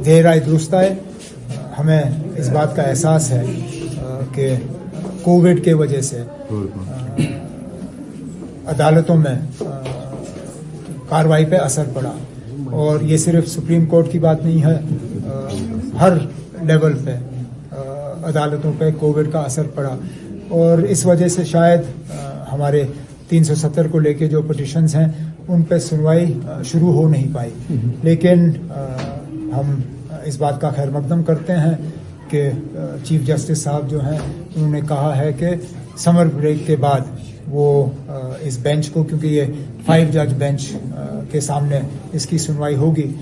دیر آئے درست آئے. ہمیں اس بات کا احساس ہے کہ کووڈ کے وجہ سے عدالتوں میں کارروائی پہ اثر پڑا, اور یہ صرف سپریم کورٹ کی بات نہیں ہے, ہر لیول پہ عدالتوں پہ کووڈ کا اثر پڑا, اور اس وجہ سے شاید ہمارے 370 کو لے کے جو پٹیشنز ہیں ان پہ سنوائی شروع ہو نہیں پائی. لیکن ہم اس بات کا خیر مقدم کرتے ہیں کہ چیف جسٹس صاحب جو ہیں انہوں نے کہا ہے کہ سمر بریک کے بعد وہ اس بینچ کو, کیونکہ یہ 5 جج بینچ کے سامنے اس کی سنوائی ہوگی,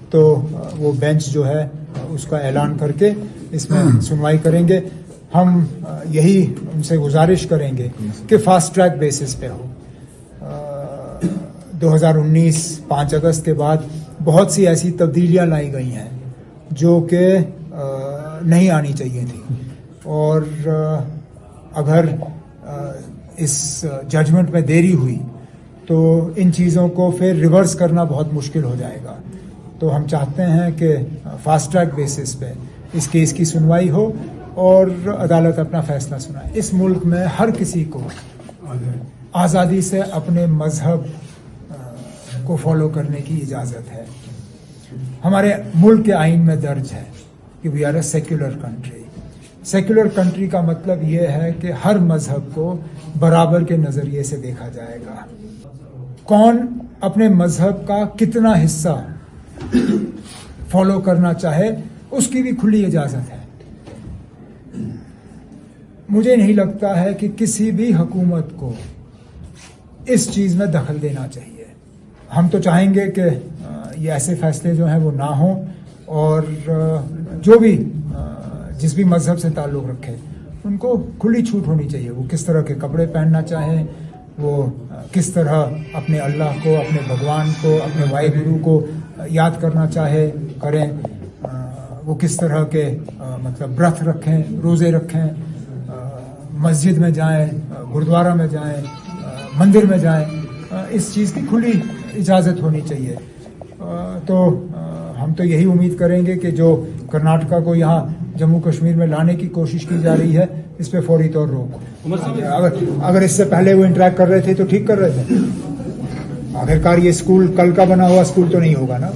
تو وہ بینچ جو ہے اس کا اعلان کر کے اس میں سنوائی کریں گے. ہم یہی ان سے گزارش کریں گے کہ فاسٹ ٹریک بیسس پہ ہو. 2019 5 اگست کے بعد بہت سی ایسی تبدیلیاں لائی گئی ہیں جو کہ نہیں آنی چاہیے تھی, اور اگر اس ججمنٹ میں دیری ہوئی تو ان چیزوں کو پھر ریورس کرنا بہت مشکل ہو جائے گا. تو ہم چاہتے ہیں کہ فاسٹ ٹریک بیسس پہ اس کیس کی سنوائی ہو اور عدالت اپنا فیصلہ سنائے. اس ملک میں ہر کسی کو آزادی سے اپنے مذہب کو فالو کرنے کی اجازت ہے. ہمارے ملک کے آئین میں درج ہے کہ we are a secular country. Secular country کا مطلب یہ ہے کہ ہر مذہب کو برابر کے نظریے سے دیکھا جائے گا. کون اپنے مذہب کا کتنا حصہ فالو کرنا چاہے اس کی بھی کھلی اجازت ہے. مجھے نہیں لگتا ہے کہ کسی بھی حکومت کو اس چیز میں دخل دینا چاہیے. ہم تو چاہیں گے کہ یہ ایسے فیصلے جو ہیں وہ نہ ہوں, اور جو بھی جس بھی مذہب سے تعلق رکھے ان کو کھلی چھوٹ ہونی چاہیے. وہ کس طرح کے کپڑے پہننا چاہیں, وہ کس طرح اپنے اللہ کو, اپنے بھگوان کو, اپنے واحد گرو کو یاد کرنا چاہے کریں, وہ کس طرح کے مطلب برت رکھیں, روزے رکھیں, مسجد میں جائیں, گرودوارہ میں جائیں, مندر میں جائیں. اس چیز کی کھلی اجازت ہونی چاہیے. تو ہم تو یہی امید کریں گے کہ جو کرناٹکا کو یہاں جموں کشمیر میں لانے کی کوشش کی جا رہی ہے اس پہ فوری طور روک. اگر اس سے پہلے وہ انٹریکٹ کر رہے تھے تو ٹھیک کر رہے تھے. آخرکار یہ اسکول کل کا بنا ہوا اسکول تو نہیں ہوگا نا.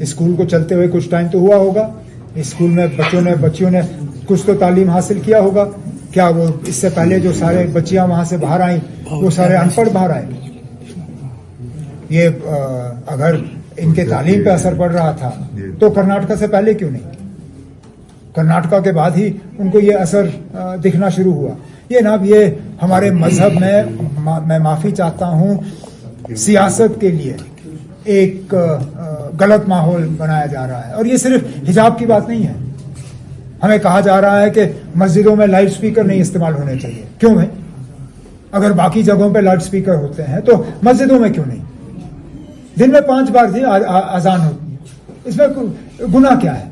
اسکول کو چلتے ہوئے کچھ ٹائم تو ہوا ہوگا. اسکول میں بچیوں نے کچھ تو تعلیم حاصل کیا ہوگا. کیا وہ اس سے پہلے جو سارے بچیاں وہاں سے باہر آئیں وہ سارے ان پڑھ باہر آئے؟ یہ اگر ان کے تعلیم پہ اثر پڑ رہا تھا تو کرناٹکا سے پہلے کیوں نہیں؟ کرناٹکا کے بعد ہی ان کو یہ اثر دکھنا شروع ہوا. یہ جناب یہ ہمارے مذہب میں معافی چاہتا ہوں, سیاست کے لیے ایک غلط ماحول بنایا جا رہا ہے. اور یہ صرف حجاب کی بات نہیں ہے. ہمیں کہا جا رہا ہے کہ مسجدوں میں لاؤڈ اسپیکر نہیں استعمال ہونے چاہیے. کیوں ہے؟ اگر باقی جگہوں پہ لاؤڈ اسپیکر ہوتے ہیں تو مسجدوں میں کیوں نہیں؟ دن میں 5 بار ہی اذان ہوتی ہے, اس میں گناہ کیا ہے؟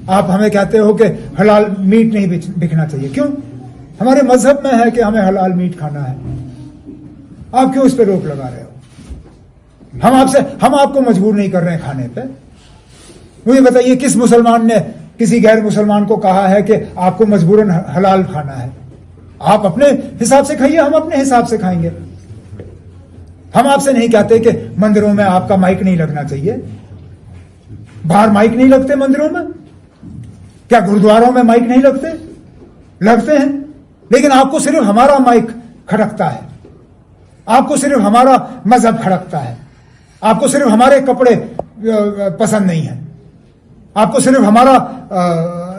آپ ہمیں کہتے ہو کہ حلال میٹ نہیں بکنا چاہیے. کیوں؟ ہمارے مذہب میں ہے کہ ہمیں حلال میٹ کھانا ہے. آپ کیوں اس پہ روک لگا رہے ہو؟ ہم آپ کو مجبور نہیں کر رہے ہیں کھانے پہ. مجھے بتائیے کس مسلمان نے کسی غیر مسلمان کو کہا ہے کہ آپ کو مجبوراً حلال کھانا ہے؟ آپ اپنے حساب سے کھائیے, ہم اپنے حساب سے کھائیں گے. ہم آپ سے نہیں کہتے کہ مندروں میں آپ کا مائک نہیں لگنا چاہیے. باہر مائک نہیں لگتے مندروں میں؟ کیا گرودواروں میں مائک نہیں لگتے؟ لگتے ہیں. لیکن آپ کو صرف ہمارا مائک کھڑکتا ہے, آپ کو صرف ہمارا مذہب کھڑکتا ہے, آپ کو صرف ہمارے کپڑے پسند نہیں ہیں, آپ کو صرف ہمارا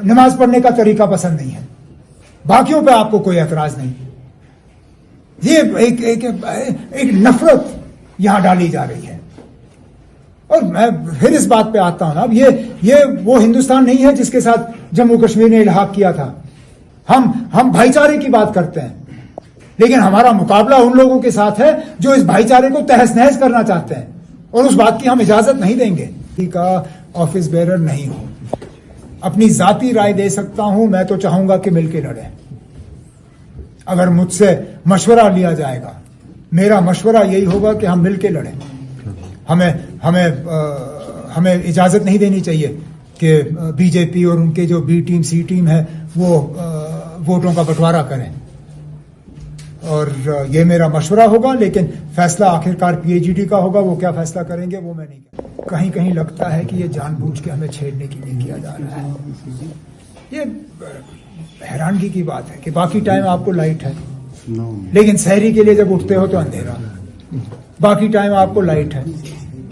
نماز پڑھنے کا طریقہ پسند نہیں ہے, باقیوں پہ آپ کو کوئی اعتراض نہیں. یہ ایک نفرت یہاں ڈالی جا رہی ہے. اور میں پھر اس بات پہ آتا ہوں. اب یہ وہ ہندوستان نہیں ہے جس کے ساتھ جموں کشمیر نے الحاق کیا تھا. ہم بھائی چارے کی بات کرتے ہیں, لیکن ہمارا مقابلہ ان لوگوں کے ساتھ ہے جو اس بھائی چارے کو تہس نہس کرنا چاہتے ہیں, اور اس بات کی ہم اجازت نہیں دیں گے. کا آفس بیئرر نہیں ہوں, اپنی ذاتی رائے دے سکتا ہوں. میں تو چاہوں گا کہ مل کے لڑیں. اگر مجھ سے مشورہ لیا جائے گا, میرا مشورہ یہی ہوگا کہ ہم مل کے لڑیں. ہمیں اجازت نہیں دینی چاہیے کہ بی جے پی اور ان کے جو بی ٹیم سی ٹیم ہے وہ ووٹوں کا بٹوارا کریں، اور یہ میرا مشورہ ہوگا، لیکن فیصلہ آخرکار پی ایچ ڈی کا ہوگا، وہ کیا فیصلہ کریں گے وہ میں نہیں کہتا۔ کہیں کہیں لگتا ہے کہ یہ جان بوجھ کے ہمیں چھیڑنے کے لیے کیا جا رہا ہے۔ یہ حیرانگی کی بات ہے کہ باقی ٹائم آپ کو لائٹ ہے، لیکن سحری کے لیے جب اٹھتے ہو تو اندھیرا، باقی ٹائم آپ کو لائٹ ہے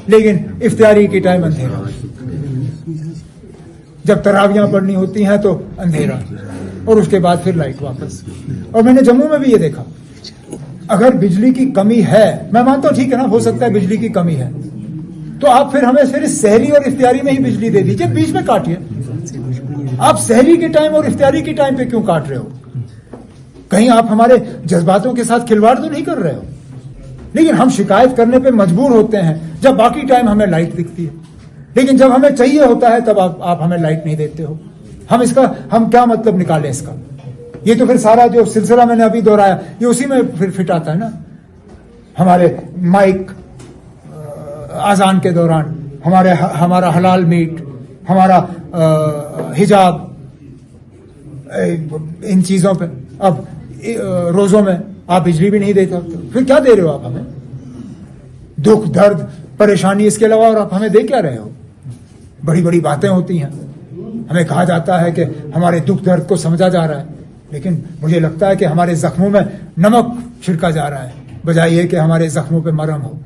لیکن افطاری کے ٹائم اندھیرا، جب تراویاں پڑھنی ہوتی ہیں تو اندھیرا، اور اس کے بعد پھر لائٹ واپس۔ اور میں نے جموں میں بھی یہ دیکھا، اگر بجلی کی کمی ہے، میں مانتا ہوں ٹھیک ہے نا، ہو سکتا ہے بجلی کی کمی ہے، تو آپ پھر ہمیں صرف سحری اور افطاری میں ہی بجلی دے دیجیے، بیچ میں کاٹیے۔ آپ سحری کے ٹائم اور افطاری کے ٹائم پہ کیوں کاٹ رہے ہو؟ کہیں آپ ہمارے جذباتوں کے ساتھ کھلواڑ تو نہیں کر رہے ہو؟ لیکن ہم شکایت کرنے پہ مجبور ہوتے ہیں جب باقی ٹائم ہمیں لائٹ دکھتی ہے، لیکن جب ہمیں چاہیے ہوتا ہے تب آپ ہمیں لائٹ نہیں دیتے ہو۔ ہم کیا مطلب نکالیں اس کا؟ یہ تو پھر سارا جو سلسلہ میں نے ابھی دہرایا یہ اسی میں پھر فٹ آتا ہے نا۔ ہمارے مائک اذان کے دوران، ہمارا حلال میٹ، ہمارا حجاب، ان چیزوں پہ، اب روزوں میں آپ بجلی بھی نہیں دیتے، پھر کیا دے رہے ہو آپ ہمیں؟ دکھ، درد، پریشانی، اس کے علاوہ اور آپ ہمیں دے کیا رہے ہو؟ بڑی بڑی باتیں ہوتی ہیں، ہمیں کہا جاتا ہے کہ ہمارے دکھ درد کو سمجھا جا رہا ہے، لیکن مجھے لگتا ہے کہ ہمارے زخموں میں نمک چھڑکا جا رہا ہے، بجائے یہ کہ ہمارے زخموں پہ مرہم ہو۔